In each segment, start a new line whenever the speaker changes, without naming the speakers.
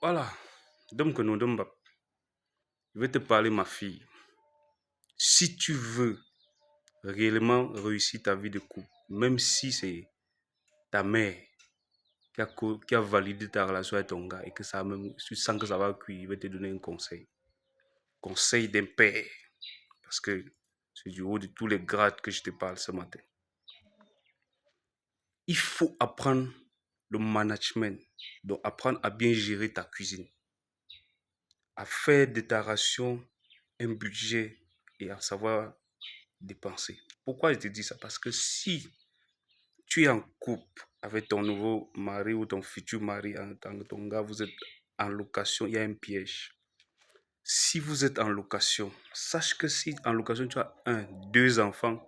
Voilà. Donc, je vais te parler, ma fille. Si tu veux réellement réussir ta vie de couple, même si c'est ta mère qui a validé ta relation avec ton gars et que ça même, tu sens que ça va cuire, je vais te donner un conseil. Conseil d'un père. Parce que c'est du haut de tous les grades que je te parle ce matin. Il faut apprendre le management. Donc, apprendre à bien gérer ta cuisine. À faire de ta ration un budget et à savoir dépenser. Pourquoi je te dis ça? Parce que si tu es en couple avec ton nouveau mari ou ton futur mari, en tant que ton gars, vous êtes en location, il y a un piège. Si vous êtes en location, sache que si en location tu as 2 enfants,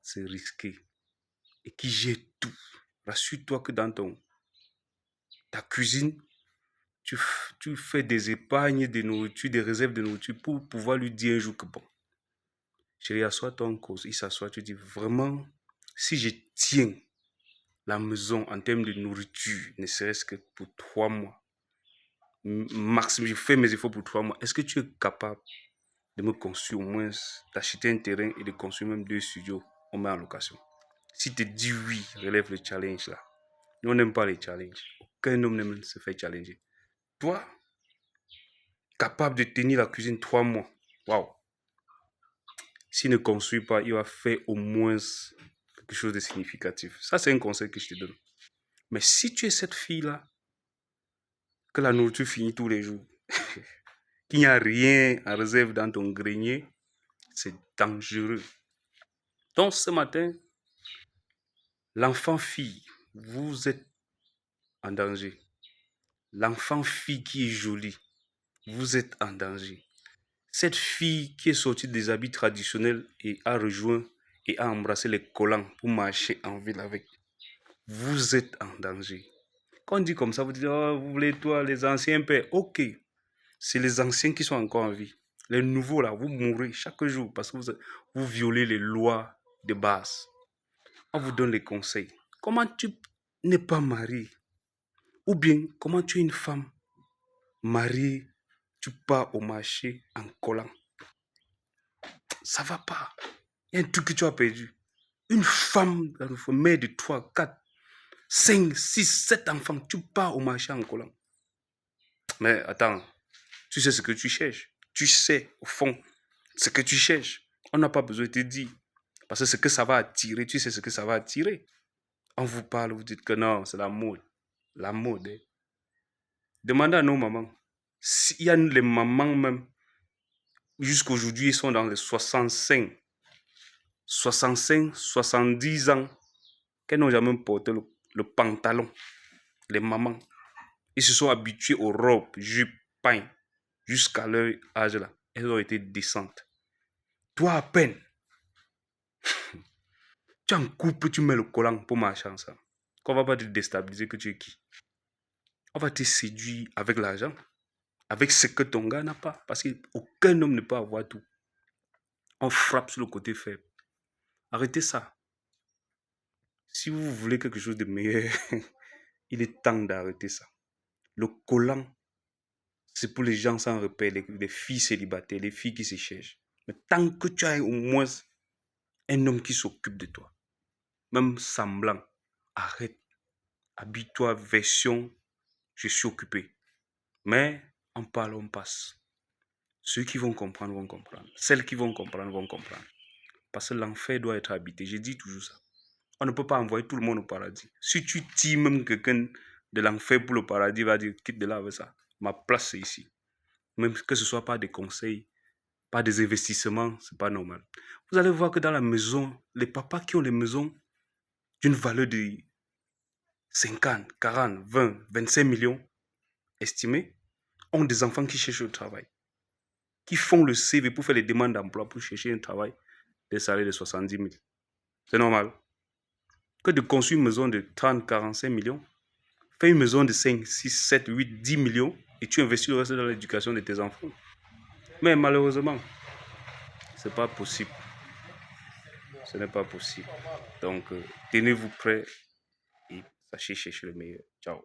c'est risqué. Et qui jette tout. Rassure-toi que dans ta cuisine, tu fais des épargnes de nourriture, des réserves de nourriture pour pouvoir lui dire un jour que bon, chérie, assois-toi en cause. Il s'assoit, tu dis vraiment, si je tiens la maison en termes de nourriture, ne serait-ce que pour 3 mois, maximum, je fais mes efforts pour 3 mois, est-ce que tu es capable de me construire au moins, d'acheter un terrain et de construire même 2 studios, on met en location? Si tu dis oui, relève le challenge là. Nous, on n'aime pas les challenges. Aucun homme n'aime se faire challenger. Toi, capable de tenir la cuisine 3 mois, waouh! S'il ne construit pas, il va faire au moins quelque chose de significatif. Ça, c'est un conseil que je te donne. Mais si tu es cette fille-là, que la nourriture finit tous les jours, qu'il n'y a rien en réserve dans ton grenier, c'est dangereux. Donc, ce matin, l'enfant-fille, vous êtes en danger. L'enfant-fille qui est jolie, vous êtes en danger. Cette fille qui est sortie des habits traditionnels et a rejoint et a embrassé les collants pour marcher en ville avec, vous êtes en danger. Quand on dit comme ça, vous dites, oh, vous voulez toi, les anciens pères. Ok, c'est les anciens qui sont encore en vie. Les nouveaux, là, vous mourrez chaque jour parce que vous violez les lois de base. On vous donne les conseils. Comment tu n'es pas marié? Ou bien, comment tu es une femme mariée, tu pars au marché en collant? Ça va pas. Il y a un truc que tu as perdu. Une femme, mère de 3, 4, 5, 6, 7 enfants, tu pars au marché en collant. Mais attends, tu sais ce que tu cherches. Tu sais, au fond, ce que tu cherches. On n'a pas besoin de te dire. Parce que ce que ça va attirer, tu sais ce que ça va attirer. On vous parle, vous dites que non, c'est la mode. La mode. Hein. Demandez à nos mamans. S'il y a les mamans même, jusqu'aujourd'hui, ils sont dans les 65, 70 ans, qu'elles n'ont jamais porté le pantalon. Les mamans. Ils se sont habitués aux robes, jupes, pains, jusqu'à leur âge là. Elles ont été décentes. Toi, à peine, tu es en couple, tu mets le collant pour marcher ensemble. Qu'on va pas te déstabiliser que tu es qui. On va te séduire avec l'argent, avec ce que ton gars n'a pas. Parce qu'aucun homme ne peut avoir tout. On frappe sur le côté faible. Arrêtez ça. Si vous voulez quelque chose de meilleur, il est temps d'arrêter ça. Le collant, c'est pour les gens sans repère, les filles célibataires, les filles qui se cherchent. Mais tant que tu as au moins un homme qui s'occupe de toi, même semblant, arrête. Habille-toi version je suis occupé. Mais on parle, on passe. Ceux qui vont comprendre vont comprendre. Celles qui vont comprendre vont comprendre. Parce que l'enfer doit être habité. Je dis toujours ça. On ne peut pas envoyer tout le monde au paradis. Si tu tires même quelqu'un de l'enfer pour le paradis, il va dire quitte de là avec ça. Ma place c'est ici. Même que ce soit pas des conseils, pas des investissements, c'est pas normal. Vous allez voir que dans la maison, les papas qui ont les maisons d'une valeur de 50, 40, 20, 25 millions estimés, ont des enfants qui cherchent le travail, qui font le CV pour faire les demandes d'emploi pour chercher un travail, des salaires de 70 000. C'est normal. Que de construire une maison de 30, 45 millions, fais une maison de 5, 6, 7, 8, 10 millions et tu investis le reste dans l'éducation de tes enfants. Mais malheureusement, ce n'est pas possible. Ce n'est pas possible. Donc, tenez-vous prêts et sachez chercher le meilleur. Ciao.